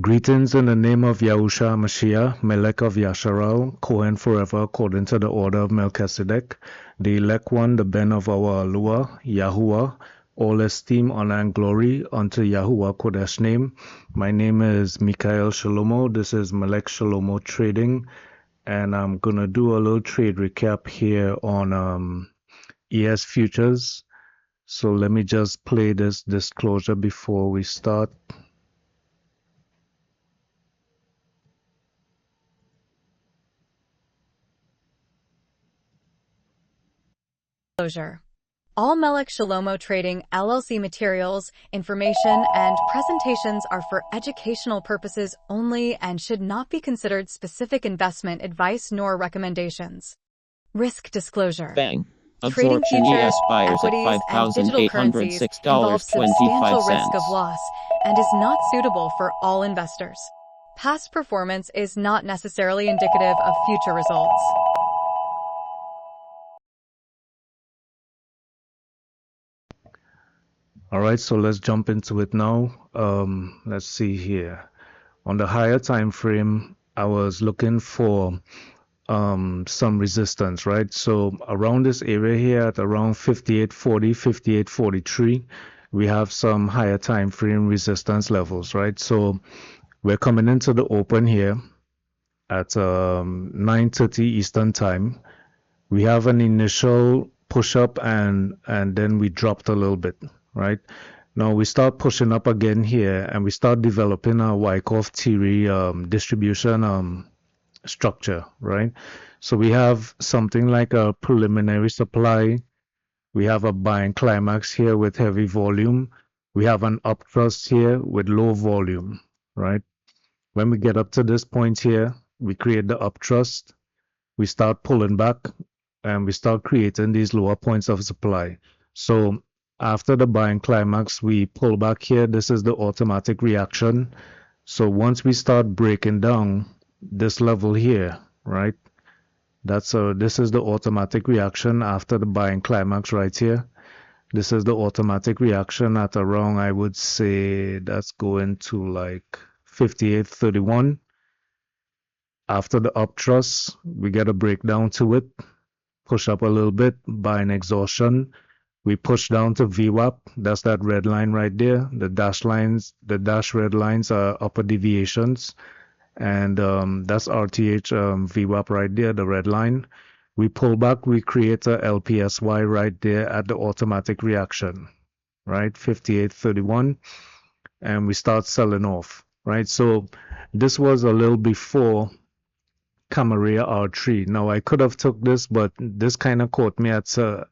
Greetings in the name of Yahusha Mashiach, Melech of Yasharal, Kohen forever, according to the order of Melchizedek, the elect one, the Ben of our Alua, Yahuwah, all esteem, honor, and glory unto Yahuwah Kodesh name. My name is MELEK Shelomoh. This is MELEK Shelomoh Trading, and I'm going to do a little trade recap here on ES Futures. So let me just play this disclosure before we start. Disclosure. All MELEK Shelomoh Trading LLC materials, information, and presentations are for educational purposes only and should not be considered specific investment advice nor recommendations. Risk disclosure. Bang. Trading Absorption futures, ES buyers at equities, and digital currencies involves substantial risk of $5,806.25. loss and is not suitable for all investors. Past performance is not necessarily indicative of future results. All right, so let's jump into it now. Let's see here. On the higher time frame, I was looking for some resistance, right? So around this area here at around 58.40, 58.43, we have some higher time frame resistance levels, right? So we're coming into the open here at 9:30 Eastern time. We have an initial push up and then we dropped a little bit, right? Now we start pushing up again here and we start developing a Wyckoff theory distribution structure, right? So we have something like a preliminary supply. We have a buying climax here with heavy volume. We have an upthrust here with low volume, right? When we get up to this point here, we create the upthrust. We start pulling back and we start creating these lower points of supply. So after the buying climax, we pull back here. This is the automatic reaction. So once we start breaking down this level here, right? This is the automatic reaction after the buying climax right here. This is the automatic reaction at around, I would say that's going to like 58.31. After the upthrust, we get a breakdown to it, push up a little bit, buying exhaustion. We push down to VWAP. That's that red line right there. The dash red lines are upper deviations. And that's RTH VWAP right there, the red line. We pull back, we create a LPSY right there at the automatic reaction, right? 58.31. And we start selling off, right? So this was a little before Camarilla R3. Now I could have took this, but this kind of caught me at the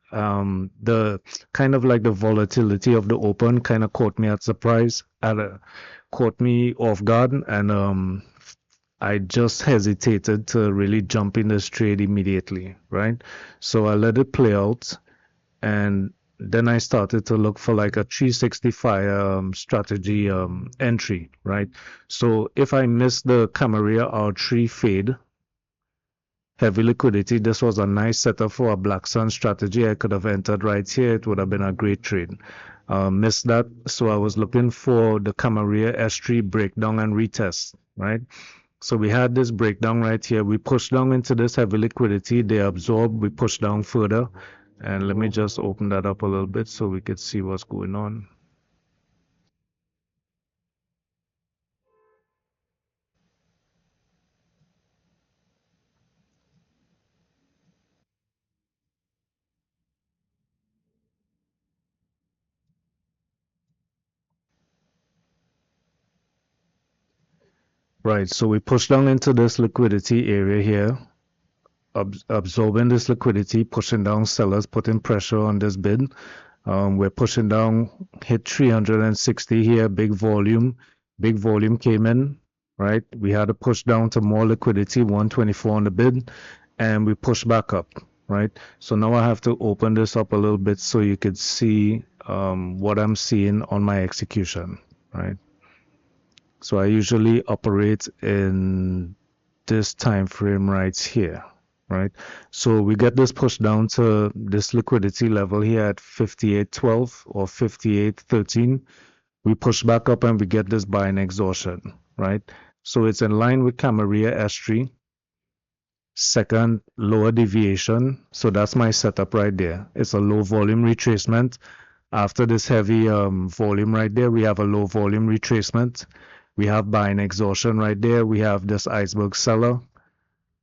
kind of like the volatility of the open kind of caught me at surprise, caught me off guard, and I just hesitated to really jump in this trade immediately, right? So I let it play out, and then I started to look for like a 365 strategy entry, right? So if I miss the Camarilla R3 fade, heavy liquidity, this was a nice setup for a Black Sun strategy. I could have entered right here. It would have been a great trade. Missed that, so I was looking for the Camarilla S3 breakdown and retest, right? So we had this breakdown right here. We pushed down into this heavy liquidity. They absorb. We push down further. And let me just open that up a little bit so we could see what's going on. Right, so we push down into this liquidity area here, absorbing this liquidity, pushing down sellers, putting pressure on this bid. We're pushing down, hit 360 here, big volume came in, right? We had to push down to more liquidity, 124 on the bid, and we push back up, right? So now I have to open this up a little bit so you could see what I'm seeing on my execution, right? So I usually operate in this time frame right here, right? So we get this push down to this liquidity level here at 58.12 or 58.13. We push back up and we get this buying exhaustion, right? So it's in line with Camarilla S3. Second, lower deviation. So that's my setup right there. It's a low volume retracement. After this heavy volume right there, we have a low volume retracement. We have buying exhaustion right there. We have this iceberg seller.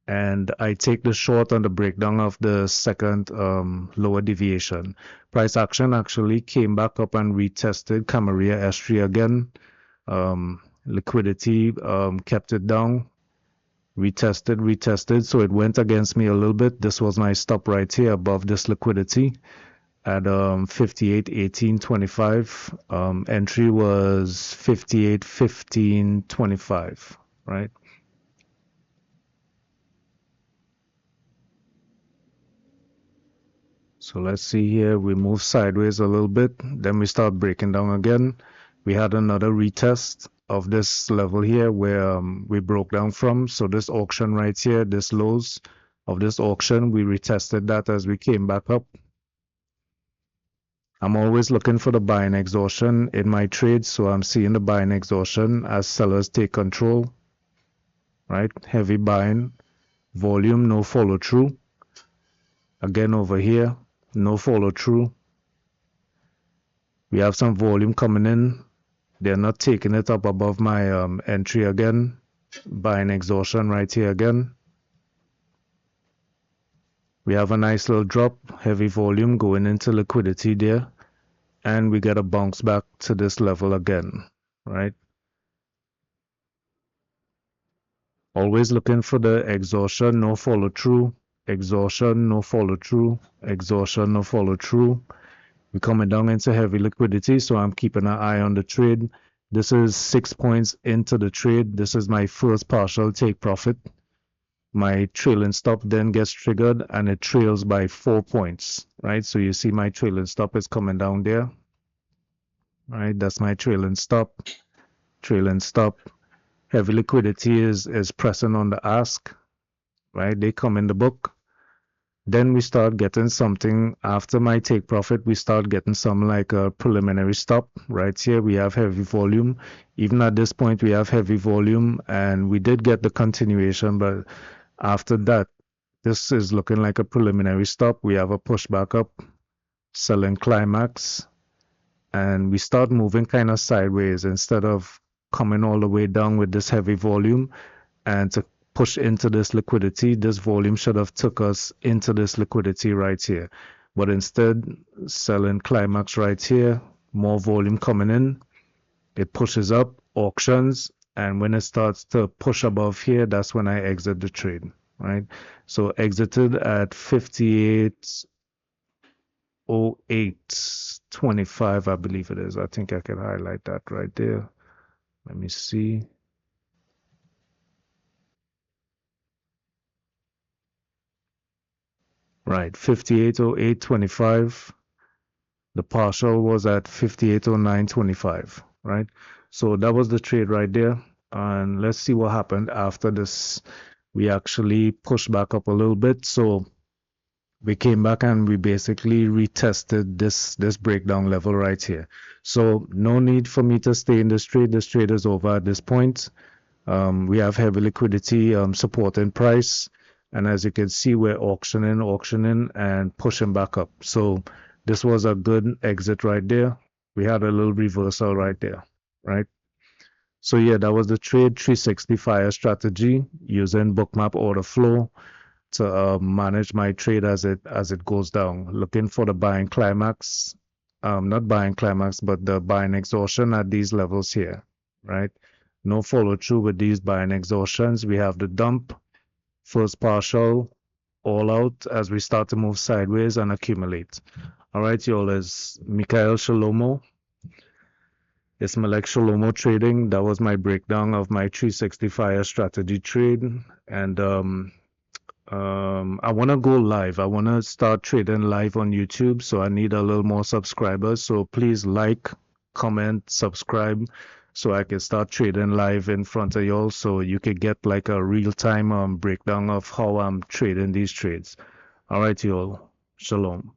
And I take the short on the breakdown of the second lower deviation. Price action actually came back up and retested Camarilla S3 again. Liquidity kept it down. Retested. So it went against me a little bit. This was my stop right here above this liquidity at 58.1825. Entry was 58.1525, right? So let's see here. We move sideways a little bit. Then we start breaking down again. We had another retest of this level here where we broke down from. So this auction right here, this lows of this auction, we retested that as we came back up. I'm always looking for the buying exhaustion in my trades, so I'm seeing the buying exhaustion as sellers take control, right? Heavy buying, volume, no follow through. Again over here, no follow through. We have some volume coming in. They're not taking it up above my entry again. Buying exhaustion right here again. We have a nice little drop, heavy volume going into liquidity there. And we get a bounce back to this level again, right? Always looking for the exhaustion, no follow through. Exhaustion, no follow through. Exhaustion, no follow through. We're coming down into heavy liquidity, so I'm keeping an eye on the trade. This is 6 points into the trade. This is my first partial take profit. My trailing stop then gets triggered and it trails by 4 points, right? So you see my trailing stop is coming down there, right? That's my trailing stop. Trailing stop. Heavy liquidity is pressing on the ask, right? They come in the book. Then we start getting something after my take profit. We start getting some like a preliminary stop right here. We have heavy volume. Even at this point, we have heavy volume and we did get the continuation. But after that, this is looking like a preliminary stop. We have a pushback up, selling climax, and we start moving kind of sideways instead of coming all the way down with this heavy volume and to push into this liquidity. This volume should have took us into this liquidity right here, but instead selling climax right here, more volume coming in, it pushes up auctions, and when it starts to push above here, that's when I exit the trade, right? So exited at 58.0825, I believe it is. I think I can highlight that right there. Let me see. Right, 58.0825. The partial was at 58.0925, right? So that was the trade right there. And let's see what happened after this. We actually pushed back up a little bit. So we came back and we basically retested this breakdown level right here. So no need for me to stay in this trade. This trade is over at this point. We have heavy liquidity supporting price. And as you can see, we're auctioning and pushing back up. So this was a good exit right there. We had a little reversal right there, right? So yeah, that was the trade 360 fire strategy using Bookmap order flow to manage my trade as it goes down. Looking for the buying climax, not buying climax, but the buying exhaustion at these levels here, right? No follow through with these buying exhaustions. We have the dump, first partial, all out as we start to move sideways and accumulate. All right, y'all, it's MELEK Shelemoth. It's MELEK Shelemoth Trading. That was my breakdown of my 360 fire strategy trade. And I want to go live. I want to start trading live on YouTube. So I need a little more subscribers. So please like, comment, subscribe so I can start trading live in front of y'all so you can get like a real-time breakdown of how I'm trading these trades. All right, y'all. Shalom.